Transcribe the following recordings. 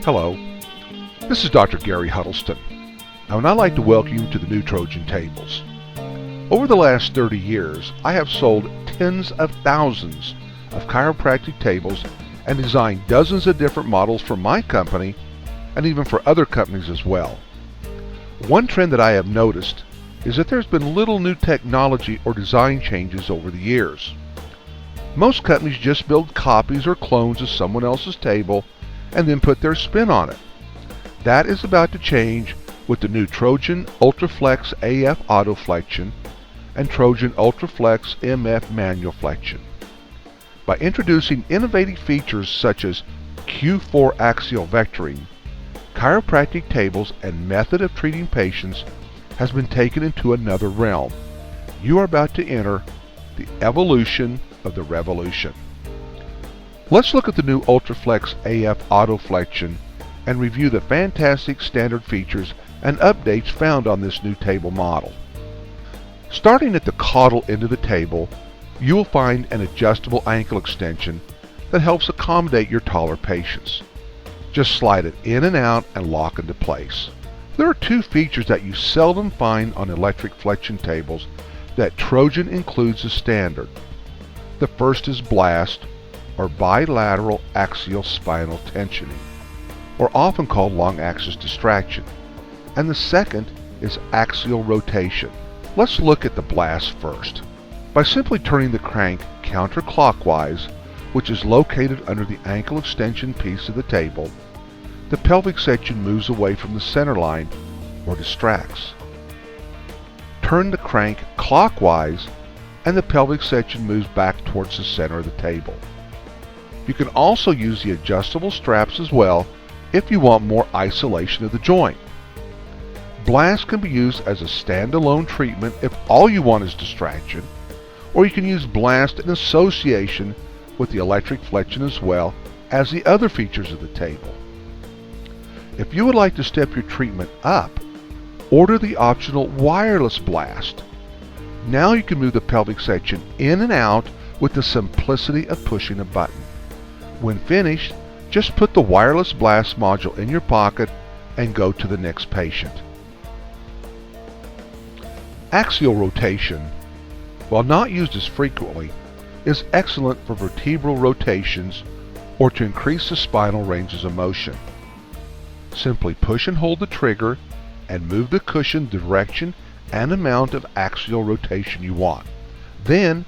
Hello, this is Dr. Gary Huddleston, and I'd like to welcome you to the new Trojan tables. Over the last 30 years, I have sold tens of thousands of chiropractic tables and designed dozens of different models for my company and even for other companies as well. One trend that I have noticed is that there's been little new technology or design changes over the years. Most companies just build copies or clones of someone else's table and then put their spin on it. That is about to change with the new Trojan UltraFlex AF Auto Flexion and Trojan UltraFlex MF Manual Flexion. By introducing innovative features such as Q4 axial vectoring, chiropractic tables and method of treating patients has been taken into another realm. You are about to enter the evolution of the revolution. Let's look at the new UltraFlex AF Auto Flexion and review the fantastic standard features and updates found on this new table model. Starting at the caudal end of the table, you will find an adjustable ankle extension that helps accommodate your taller patients. Just slide it in and out and lock into place. There are two features that you seldom find on electric flexion tables that Trojan includes as standard. The first is BLAST, or bilateral axial spinal tensioning, or often called long axis distraction, and the second is axial rotation. Let's look at the BLAST first. By simply turning the crank counterclockwise, which is located under the ankle extension piece of the table, the pelvic section moves away from the center line or distracts. Turn the crank clockwise and the pelvic section moves back towards the center of the table. You can also use the adjustable straps as well if you want more isolation of the joint. BLAST can be used as a standalone treatment if all you want is distraction, or you can use BLAST in association with the electric flexion as well as the other features of the table. If you would like to step your treatment up, order the optional wireless BLAST. Now you can move the pelvic section in and out with the simplicity of pushing a button. When finished, just put the wireless BLAST module in your pocket and go to the next patient. Axial rotation, while not used as frequently, is excellent for vertebral rotations or to increase the spinal ranges of motion. Simply push and hold the trigger and move the cushion direction and amount of axial rotation you want. Then,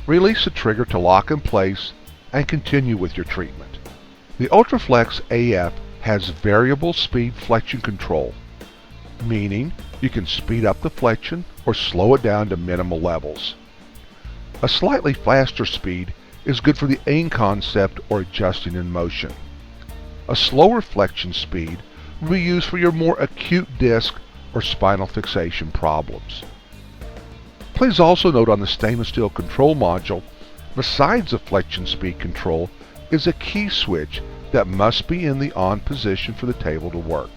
release the trigger to lock in place and continue with your treatment. The UltraFlex AF has variable speed flexion control, meaning you can speed up the flexion or slow it down to minimal levels. A slightly faster speed is good for the aim concept or adjusting in motion. A slower flexion speed will be used for your more acute disc or spinal fixation problems. Please also note on the stainless steel control module, besides the flexion speed control, is a key switch that must be in the on position for the table to work.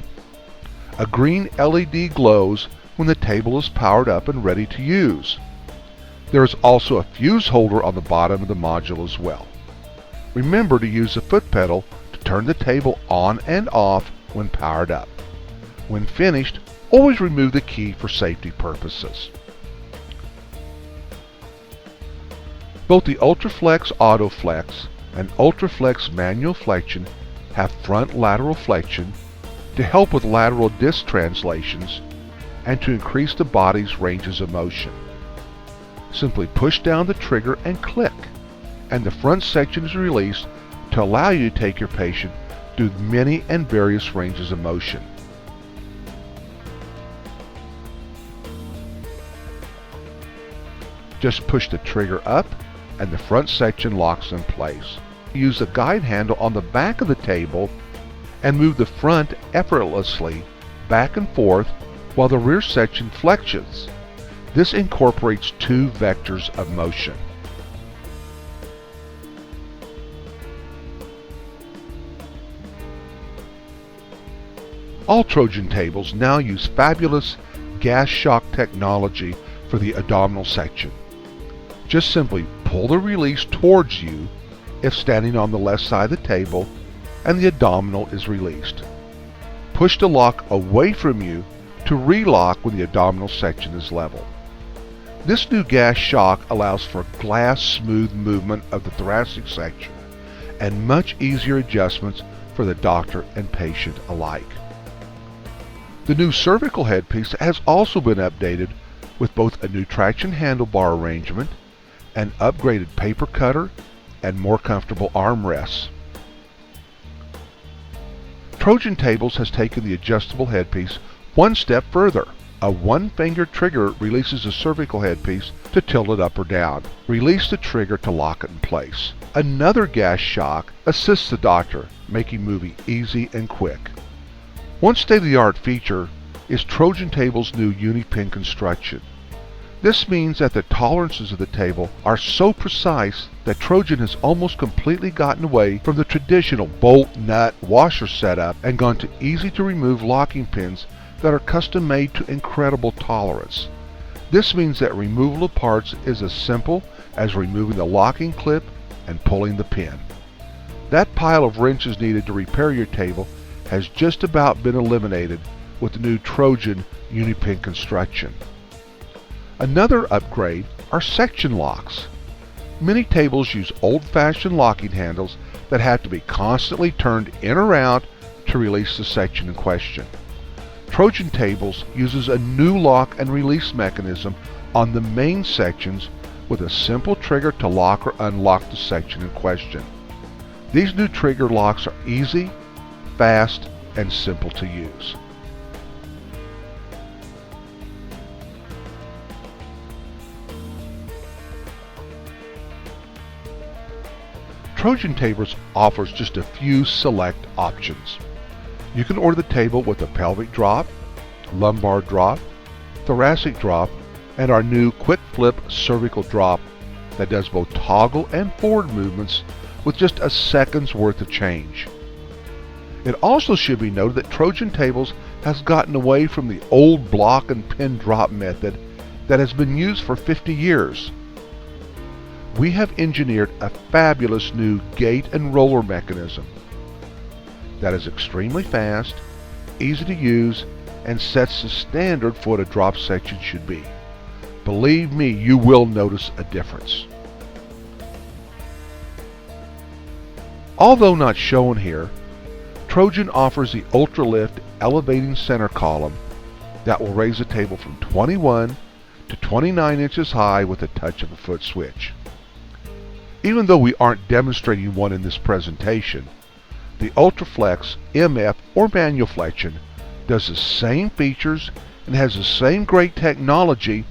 A green LED glows when the table is powered up and ready to use. There is also a fuse holder on the bottom of the module as well. Remember to use the foot pedal to turn the table on and off when powered up. When finished, always remove the key for safety purposes. Both the UltraFlex Auto Flex and UltraFlex Manual Flexion have front lateral flexion to help with lateral disc translations and to increase the body's ranges of motion. Simply push down the trigger and click, and the front section is released to allow you to take your patient through many and various ranges of motion. Just push the trigger up and the front section locks in place. Use the guide handle on the back of the table and move the front effortlessly back and forth while the rear section flexes. This incorporates two vectors of motion. All Trojan tables now use fabulous gas shock technology for the abdominal section. Just simply pull the release towards you if standing on the left side of the table and the abdominal is released. Push the lock away from you to relock when the abdominal section is level. This new gas shock allows for glass smooth movement of the thoracic section and much easier adjustments for the doctor and patient alike. The new cervical headpiece has also been updated with both a new traction handlebar arrangement, an upgraded paper cutter, and more comfortable armrests. Trojan Tables has taken the adjustable headpiece one step further. A one-finger trigger releases the cervical headpiece to tilt it up or down. Release the trigger to lock it in place. Another gas shock assists the doctor, making moving easy and quick. One state-of-the-art feature is Trojan Tables' new uni-pin construction. This means that the tolerances of the table are so precise that Trojan has almost completely gotten away from the traditional bolt, nut, washer setup and gone to easy-to-remove locking pins that are custom made to incredible tolerance. This means that removal of parts is as simple as removing the locking clip and pulling the pin. That pile of wrenches needed to repair your table has just about been eliminated with the new Trojan Uni-Pin construction. Another upgrade are section locks. Many tables use old-fashioned locking handles that have to be constantly turned in or out to release the section in question. Trojan Tables uses a new lock and release mechanism on the main sections with a simple trigger to lock or unlock the section in question. These new trigger locks are easy, fast, and simple to use. Trojan Tables offers just a few select options. You can order the table with a pelvic drop, lumbar drop, thoracic drop, and our new quick flip cervical drop that does both toggle and forward movements with just a second's worth of change. It also should be noted that Trojan Tables has gotten away from the old block and pin drop method that has been used for 50 years. We have engineered a fabulous new gate and roller mechanism that is extremely fast, easy to use, and sets the standard for what a drop section should be. Believe me, you will notice a difference. Although not shown here, Trojan offers the UltraLift elevating center column that will raise the table from 21 to 29 inches high with a touch of a foot switch. Even though we aren't demonstrating one in this presentation, the UltraFlex MF or manual flexion does the same features and has the same great technology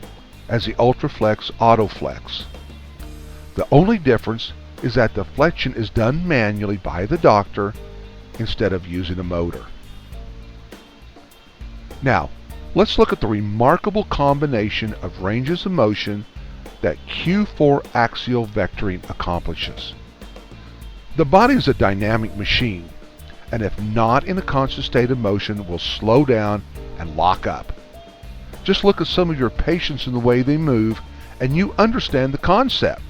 as the UltraFlex AutoFlex. The only difference is that the flexion is done manually by the doctor instead of using a motor. Now, let's look at the remarkable combination of ranges of motion that Q4 axial vectoring accomplishes. The body is a dynamic machine, and if not in a constant state of motion, will slow down and lock up. Just look at some of your patients and the way they move, and you understand the concept.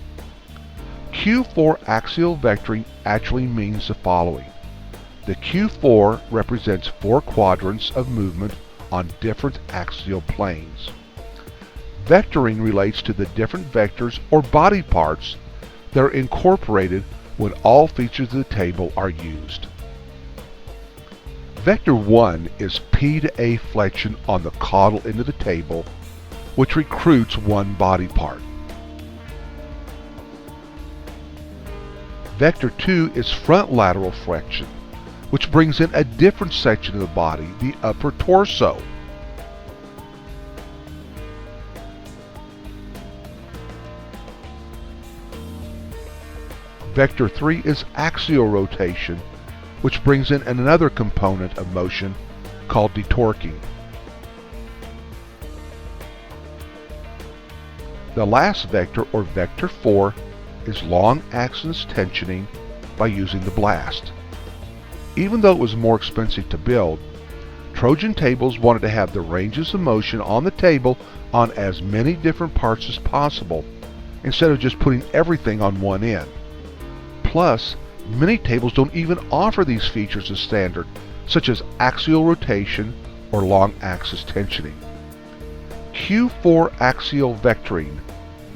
Q4 axial vectoring actually means the following. The Q4 represents 4 quadrants of movement on different axial planes. Vectoring relates to the different vectors or body parts that are incorporated when all features of the table are used. Vector 1 is P to A flexion on the caudal end of the table, which recruits one body part. Vector 2 is front lateral flexion, which brings in a different section of the body, the upper torso. Vector 3 is axial rotation, which brings in another component of motion called detorquing. The last vector, or Vector 4, is long axis tensioning by using the blast. Even though it was more expensive to build, Trojan Tables wanted to have the ranges of motion on the table on as many different parts as possible, instead of just putting everything on one end. Plus, Many tables don't even offer these features as standard, such as axial rotation or long axis tensioning. Q4 axial vectoring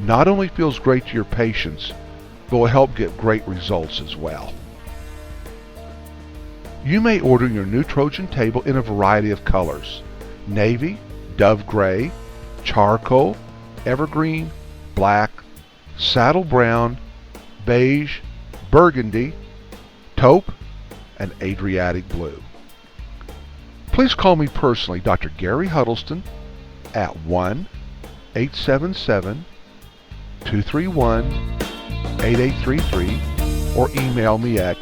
not only feels great to your patients, but will help get great results as well. You may order your new Trojan table in a variety of colors: navy, dove gray, charcoal, evergreen, black, saddle brown, beige, burgundy, taupe, and Adriatic blue. Please call me personally, Dr. Gary Huddleston, at 1-877-231-8833, or email me at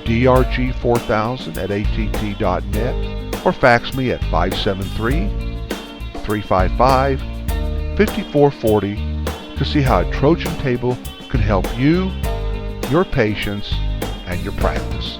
drg4000@att.net, or fax me at 573-355-5440 to see how a Trojan table can help you, your patients, and your practice.